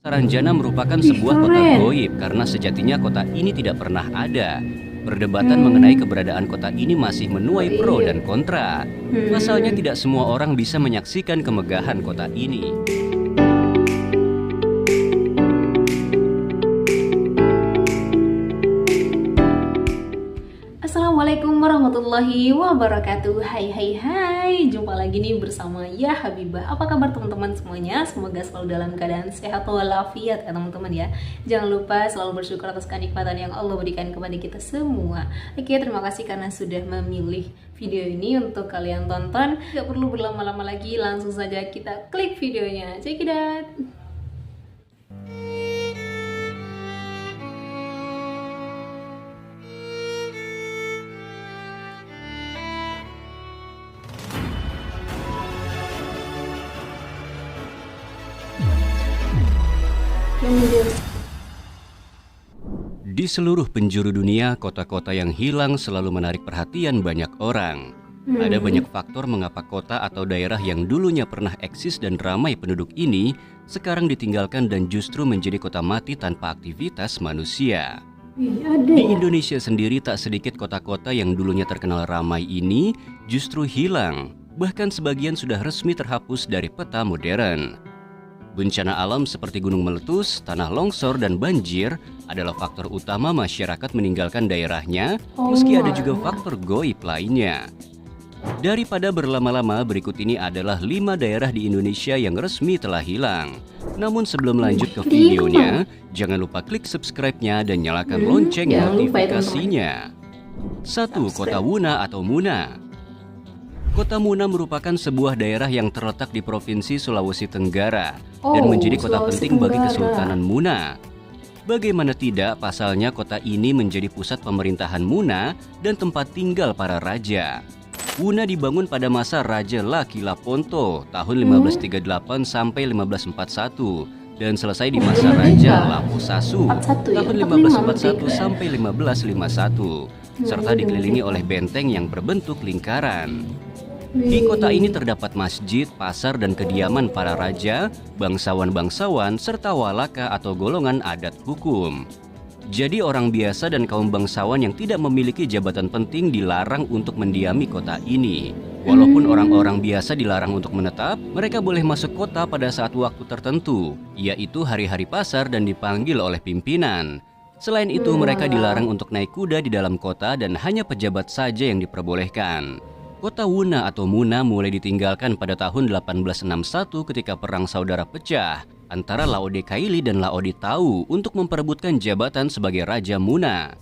Saranjana merupakan sebuah kota goib karena sejatinya kota ini tidak pernah ada. Perdebatan mengenai keberadaan kota ini masih menuai pro dan kontra. Pasalnya tidak semua orang bisa menyaksikan kemegahan kota ini. Assalamualaikum warahmatullahi wabarakatuh. Hai, jumpa lagi nih bersama ya Habibah. Apa kabar teman-teman semuanya? Semoga selalu dalam keadaan sehat walafiat ya teman-teman ya. Jangan lupa selalu bersyukur atas kenikmatan yang Allah berikan kepada kita semua. Oke, terima kasih karena sudah memilih video ini untuk kalian tonton. Gak perlu berlama-lama lagi, langsung saja kita klik videonya. Check it out. Di seluruh penjuru dunia, kota-kota yang hilang selalu menarik perhatian banyak orang. Ada banyak faktor mengapa kota atau daerah yang dulunya pernah eksis dan ramai penduduk ini sekarang ditinggalkan dan justru menjadi kota mati tanpa aktivitas manusia. Di Indonesia sendiri tak sedikit kota-kota yang dulunya terkenal ramai ini justru hilang. Bahkan sebagian sudah resmi terhapus dari peta modern. Bencana alam seperti gunung meletus, tanah longsor, dan banjir adalah faktor utama masyarakat meninggalkan daerahnya, meski ada juga faktor goib lainnya. Daripada berlama-lama, berikut ini adalah 5 daerah di Indonesia yang resmi telah hilang. Namun sebelum lanjut ke videonya, jangan lupa klik subscribe-nya dan nyalakan lonceng notifikasinya. 1. Kota Wuna atau Muna. Kota Muna merupakan sebuah daerah yang terletak di Provinsi Sulawesi Tenggara dan menjadi kota penting bagi Kesultanan Muna. Bagaimana tidak, pasalnya kota ini menjadi pusat pemerintahan Muna dan tempat tinggal para raja. Wuna dibangun pada masa Raja Laki Laponto tahun 1538 sampai 1541 dan selesai di masa Raja Lapu Sasu tahun 1541 sampai 1551 serta dikelilingi oleh benteng yang berbentuk lingkaran. Di kota ini terdapat masjid, pasar, dan kediaman para raja, bangsawan-bangsawan, serta walaka atau golongan adat hukum. Jadi orang biasa dan kaum bangsawan yang tidak memiliki jabatan penting dilarang untuk mendiami kota ini. Walaupun orang-orang biasa dilarang untuk menetap, mereka boleh masuk kota pada saat waktu tertentu, yaitu hari-hari pasar dan dipanggil oleh pimpinan. Selain itu, mereka dilarang untuk naik kuda di dalam kota dan hanya pejabat saja yang diperbolehkan. Kota Wuna atau Muna mulai ditinggalkan pada tahun 1861 ketika perang saudara pecah antara Laode Kaili dan Laode Tau untuk memperebutkan jabatan sebagai Raja Muna.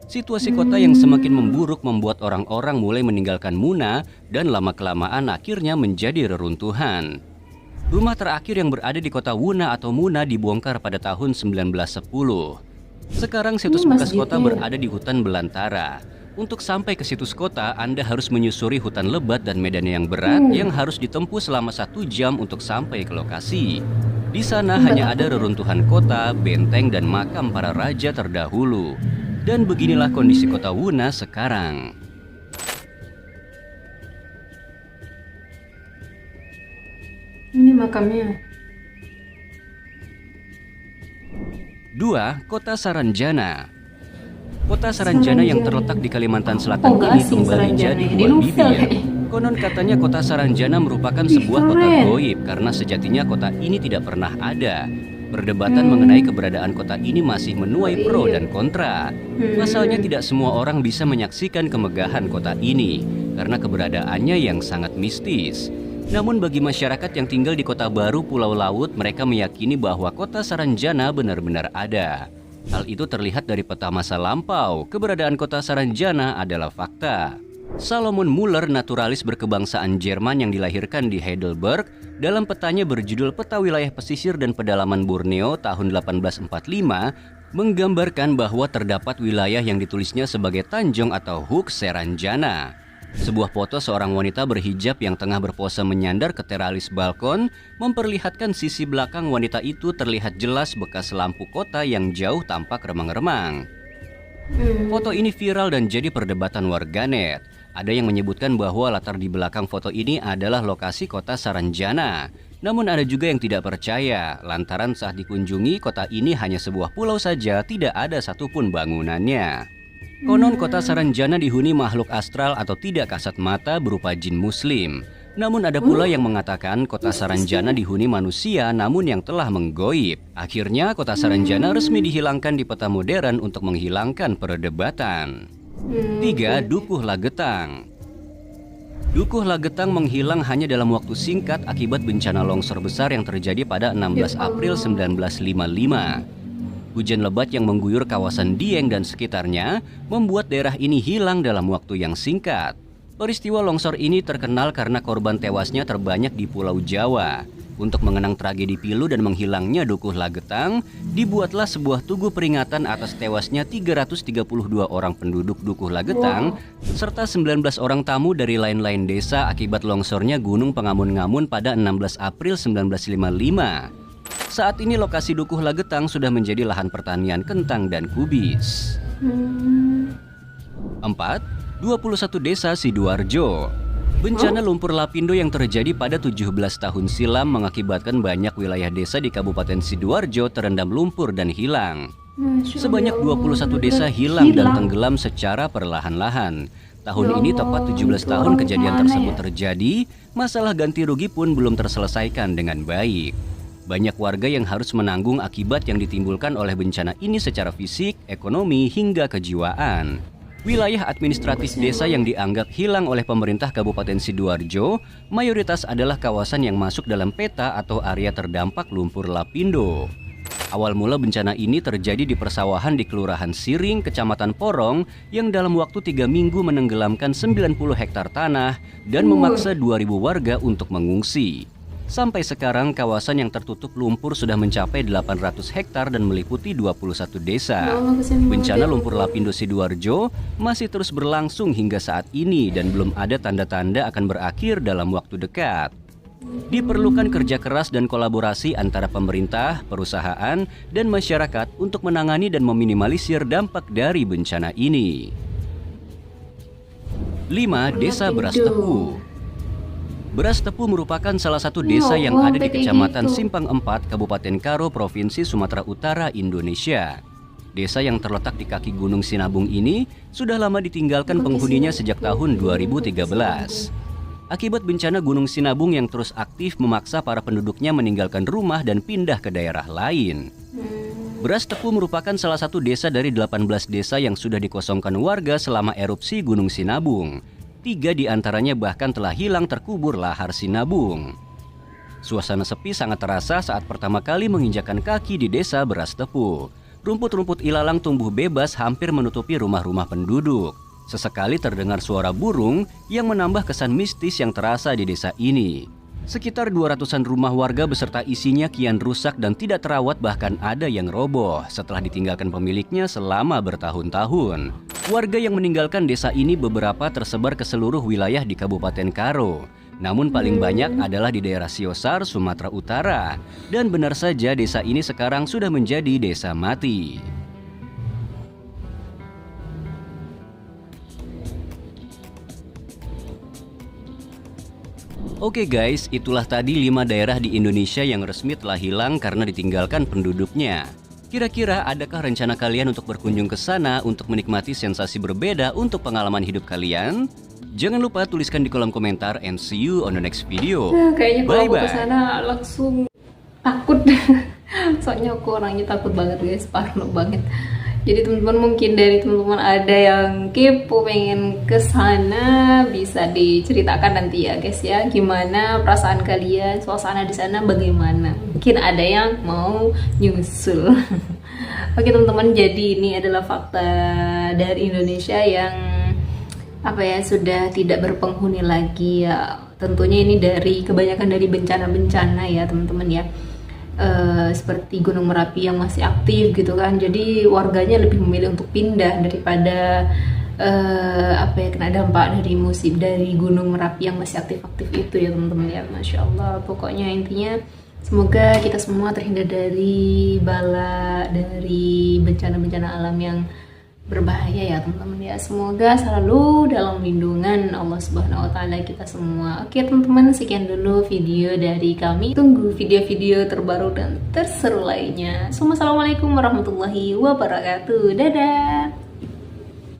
Situasi kota yang semakin memburuk membuat orang-orang mulai meninggalkan Muna dan lama-kelamaan akhirnya menjadi reruntuhan. Rumah terakhir yang berada di kota Wuna atau Muna dibongkar pada tahun 1910. Sekarang situs bekas kota berada di hutan belantara. Untuk sampai ke situs kota, Anda harus menyusuri hutan lebat dan medan yang berat yang harus ditempuh selama 1 jam untuk sampai ke lokasi. Di sana hanya ada reruntuhan kota, benteng, dan makam para raja terdahulu. Dan beginilah kondisi kota Wuna sekarang. Ini makamnya. 2. Kota Saranjana. Kota Saranjana yang terletak di Kalimantan Selatan ini kembali jadi buah bibir. Konon katanya kota Saranjana merupakan sebuah kota goib karena sejatinya kota ini tidak pernah ada. Perdebatan mengenai keberadaan kota ini masih menuai pro dan kontra. Pasalnya tidak semua orang bisa menyaksikan kemegahan kota ini karena keberadaannya yang sangat mistis. Namun bagi masyarakat yang tinggal di kota baru Pulau Laut, mereka meyakini bahwa kota Saranjana benar-benar ada. Hal itu terlihat dari peta masa lampau. Keberadaan kota Saranjana adalah fakta. Salomon Muller, naturalis berkebangsaan Jerman yang dilahirkan di Heidelberg, dalam petanya berjudul Peta Wilayah Pesisir dan Pedalaman Borneo tahun 1845, menggambarkan bahwa terdapat wilayah yang ditulisnya sebagai Tanjung atau Hoek Seranjana. Sebuah foto seorang wanita berhijab yang tengah berpose menyandar ke teralis balkon memperlihatkan sisi belakang wanita itu terlihat jelas bekas lampu kota yang jauh tampak remang-remang. Foto ini viral dan jadi perdebatan warganet. Ada yang menyebutkan bahwa latar di belakang foto ini adalah lokasi kota Saranjana. Namun ada juga yang tidak percaya, lantaran saat dikunjungi kota ini hanya sebuah pulau saja, tidak ada satupun bangunannya. Konon kota Saranjana dihuni makhluk astral atau tidak kasat mata berupa jin muslim. Namun ada pula yang mengatakan kota Saranjana dihuni manusia namun yang telah menggoib. Akhirnya kota Saranjana resmi dihilangkan di peta modern untuk menghilangkan perdebatan. 3. Dukuh Lagetang. Dukuh Lagetang menghilang hanya dalam waktu singkat akibat bencana longsor besar yang terjadi pada 16 April 1955. Hujan lebat yang mengguyur kawasan Dieng dan sekitarnya membuat daerah ini hilang dalam waktu yang singkat. Peristiwa longsor ini terkenal karena korban tewasnya terbanyak di Pulau Jawa. Untuk mengenang tragedi Pilu dan menghilangnya Dukuh Lagetang, dibuatlah sebuah tugu peringatan atas tewasnya 332 orang penduduk Dukuh Lagetang, serta 19 orang tamu dari lain-lain desa akibat longsornya Gunung Pengamun-Ngamun pada 16 April 1955. Saat ini lokasi Dukuh Lagetang sudah menjadi lahan pertanian kentang dan kubis. 4. 21 Desa Sidoarjo. Bencana lumpur lapindo yang terjadi pada 17 tahun silam mengakibatkan banyak wilayah desa di Kabupaten Sidoarjo terendam lumpur dan hilang. Sebanyak 21 desa hilang dan tenggelam secara perlahan-lahan. Tahun ini tepat 17 tahun kejadian tersebut terjadi, masalah ganti rugi pun belum terselesaikan dengan baik. Banyak warga yang harus menanggung akibat yang ditimbulkan oleh bencana ini secara fisik, ekonomi, hingga kejiwaan. Wilayah administratif desa yang dianggap hilang oleh pemerintah Kabupaten Sidoarjo mayoritas adalah kawasan yang masuk dalam peta atau area terdampak lumpur lapindo. Awal mula bencana ini terjadi di persawahan di Kelurahan Siring, Kecamatan Porong yang dalam waktu 3 minggu menenggelamkan 90 hektar tanah dan memaksa 2.000 warga untuk mengungsi. Sampai sekarang kawasan yang tertutup lumpur sudah mencapai 800 hektar dan meliputi 21 desa. Bencana lumpur lapindo Sidoarjo masih terus berlangsung hingga saat ini dan belum ada tanda-tanda akan berakhir dalam waktu dekat. Diperlukan kerja keras dan kolaborasi antara pemerintah, perusahaan, dan masyarakat untuk menangani dan meminimalisir dampak dari bencana ini. 5. Desa Beras Tepu. Beras Tepu merupakan salah satu desa yang ada di Kecamatan Simpang 4, Kabupaten Karo, Provinsi Sumatera Utara, Indonesia. Desa yang terletak di kaki Gunung Sinabung ini sudah lama ditinggalkan penghuninya sejak tahun 2013. Akibat bencana Gunung Sinabung yang terus aktif memaksa para penduduknya meninggalkan rumah dan pindah ke daerah lain. Beras Tepu merupakan salah satu desa dari 18 desa yang sudah dikosongkan warga selama erupsi Gunung Sinabung. 3 di antaranya bahkan telah hilang terkubur lahar Sinabung. Suasana sepi sangat terasa saat pertama kali menginjakan kaki di desa Beras Tepu. Rumput-rumput ilalang tumbuh bebas hampir menutupi rumah-rumah penduduk. Sesekali terdengar suara burung yang menambah kesan mistis yang terasa di desa ini. Sekitar 200-an rumah warga beserta isinya kian rusak dan tidak terawat, bahkan ada yang roboh setelah ditinggalkan pemiliknya selama bertahun-tahun. Warga yang meninggalkan desa ini beberapa tersebar ke seluruh wilayah di Kabupaten Karo. Namun paling banyak adalah di daerah Siosar, Sumatera Utara. Dan benar saja desa ini sekarang sudah menjadi desa mati. Oke guys, itulah tadi 5 daerah di Indonesia yang resmi telah hilang karena ditinggalkan penduduknya. Kira-kira adakah rencana kalian untuk berkunjung ke sana untuk menikmati sensasi berbeda untuk pengalaman hidup kalian? Jangan lupa tuliskan di kolom komentar and see you on the next video. Kayaknya kalau aku Bye-bye. kesana langsung takut. Soalnya aku orangnya takut banget guys, parno banget. Jadi teman-teman mungkin dari teman-teman ada yang kepo pengen ke sana, bisa diceritakan nanti ya guys ya, gimana perasaan kalian, suasana di sana bagaimana. Mungkin ada yang mau nyusul. Oke teman-teman, jadi ini adalah fakta dari Indonesia yang apa ya, sudah tidak berpenghuni lagi ya. Tentunya ini dari kebanyakan dari bencana-bencana ya teman-teman ya. Seperti Gunung Merapi yang masih aktif gitu kan, jadi warganya lebih memilih untuk pindah daripada apa ya, kena dampak dari musim dari Gunung Merapi yang masih aktif-aktif itu ya teman-teman ya. Masya Allah, pokoknya intinya semoga kita semua terhindar dari bala, dari bencana-bencana alam yang berbahaya ya teman-teman ya. Semoga selalu dalam lindungan Allah Subhanahu wa taala kita semua. Oke teman-teman, sekian dulu video dari kami. Tunggu video-video terbaru dan terseru lainnya. Assalamualaikum warahmatullahi wabarakatuh. Dadah.